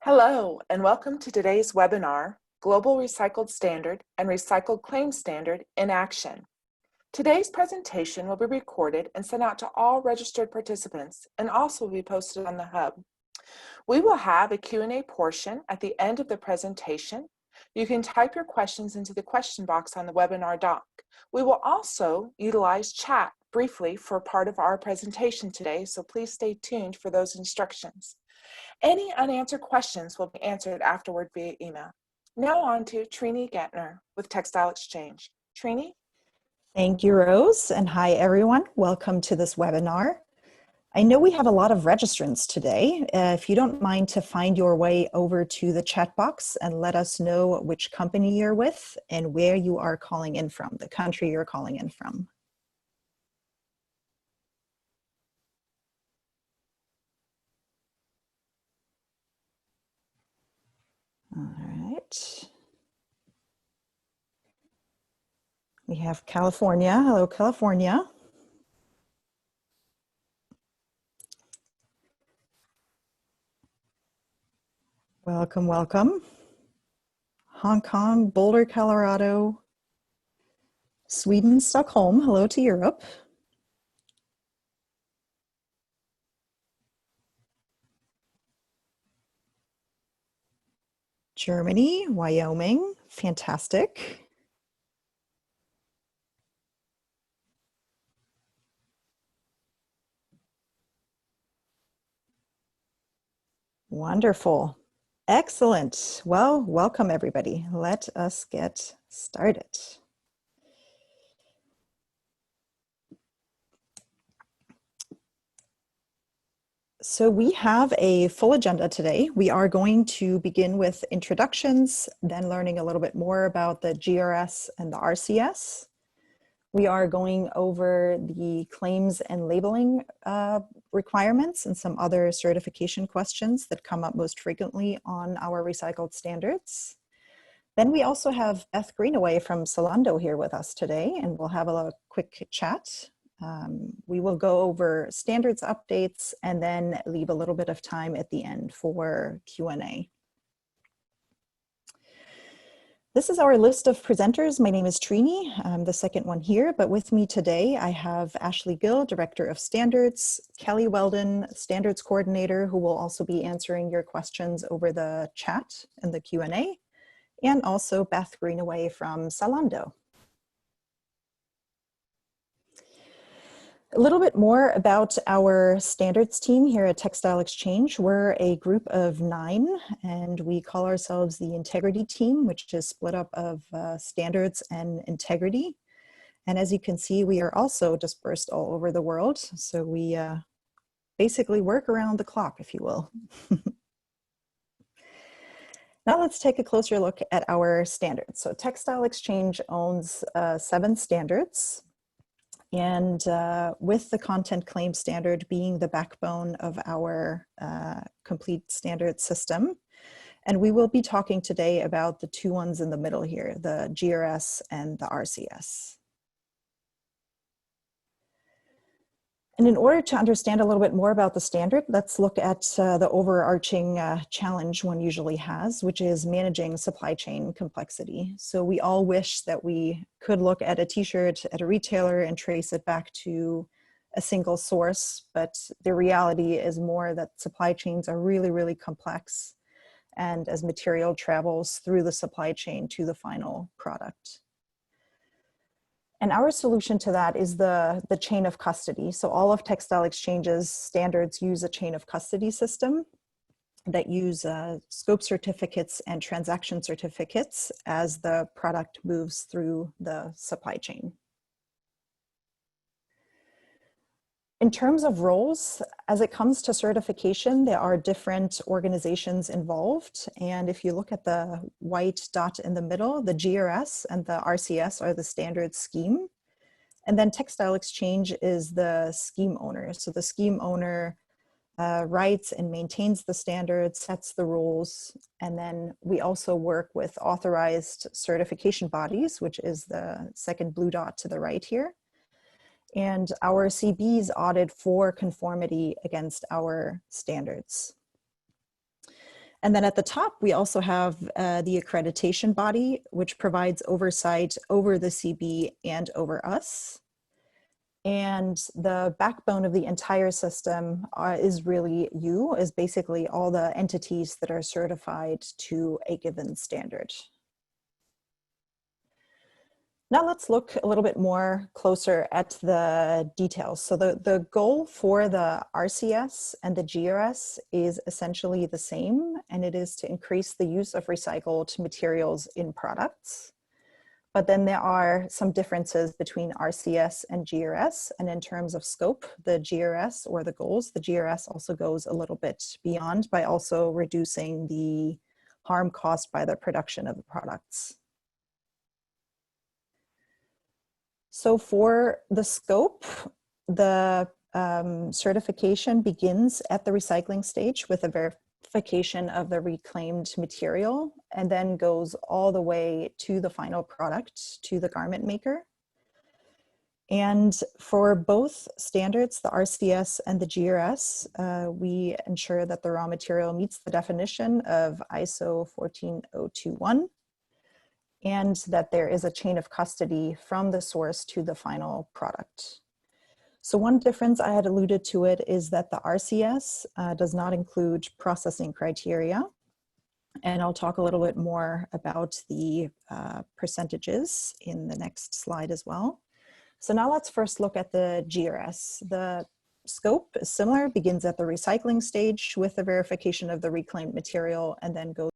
Hello, and welcome to today's webinar, Global Recycled Standard and Recycled Claim Standard in Action. Today's presentation will be recorded and sent out to all registered participants and also will be posted on the Hub. We will have a Q&A portion at the end of the presentation. You can type your questions into the question box on the webinar doc. We will also utilize chat briefly for part of our presentation today, so please stay tuned for those instructions. Any unanswered questions will be answered afterward via email. Now on to Trini Gantner with Textile Exchange. Trini? Thank you, Rose, and hi everyone. Welcome to this webinar. I know we have a lot of registrants today. If you don't mind to find your way over to the chat box and let us know which company you're with and where you are calling in from, the country you're calling in from. All right. We have California. Hello, California. Welcome, welcome. Hong Kong, Boulder, Colorado, Sweden, Stockholm. Hello to Europe. Germany, Wyoming, fantastic. Wonderful. Excellent. Well, welcome everybody. Let us get started. So we have a full agenda today. We are going to begin with introductions, then learning a little bit more about the GRS and the RCS. We are going over the claims and labeling requirements and some other certification questions that come up most frequently on our recycled standards. Then we also have Beth Greenaway from Zalando here with us today, and we'll have a quick chat. We will go over standards updates and then leave a little bit of time at the end for Q&A. This is our list of presenters. My name is Trini. I'm the second one here, but with me today I have Ashley Gill, Director of Standards, Kelly Weldon, Standards Coordinator, who will also be answering your questions over the chat and the Q&A, and also Beth Greenaway from Zalando. A little bit more about our standards team here at Textile Exchange. We're a group of 9, and we call ourselves the Integrity Team, which is split up of standards and integrity. And as you can see, we are also dispersed all over the world. So we basically work around the clock, if you will. Now let's take a closer look at our standards. So Textile Exchange owns 7 standards. And with the content claim standard being the backbone of our complete standard system. And we will be talking today about the 2 ones in the middle here, the GRS and the RCS. And in order to understand a little bit more about the standard, let's look at the overarching challenge one usually has, which is managing supply chain complexity. So we all wish that we could look at a t-shirt at a retailer and trace it back to a single source, but the reality is more that supply chains are really, really complex, and as material travels through the supply chain to the final product. And our solution to that is the chain of custody. So all of Textile Exchange's standards use a chain of custody system that use scope certificates and transaction certificates as the product moves through the supply chain. In terms of roles, as it comes to certification, there are different organizations involved. And if you look at the white dot in the middle, the GRS and the RCS are the standard scheme. And then Textile Exchange is the scheme owner. So the scheme owner writes and maintains the standards, sets the rules. And then we also work with authorized certification bodies, which is the second blue dot to the right here. And our CBs audit for conformity against our standards. And then at the top, we also have the accreditation body, which provides oversight over the CB and over us. And the backbone of the entire system is really is basically all the entities that are certified to a given standard. Now let's look a little bit more closer at the details. So the goal for the RCS and the GRS is essentially the same, and it is to increase the use of recycled materials in products. But then there are some differences between RCS and GRS, and in terms of scope, the GRS or the goals, the GRS also goes a little bit beyond by also reducing the harm caused by the production of the products. So for the scope, the certification begins at the recycling stage with a verification of the reclaimed material, and then goes all the way to the final product, to the garment maker. And for both standards, the RCS and the GRS, we ensure that the raw material meets the definition of ISO 14021. And that there is a chain of custody from the source to the final product. So one difference, I had alluded to it, is that the RCS does not include processing criteria. And I'll talk a little bit more about the percentages in the next slide as well. So now let's first look at the GRS. The scope is similar, begins at the recycling stage with the verification of the reclaimed material, and then goes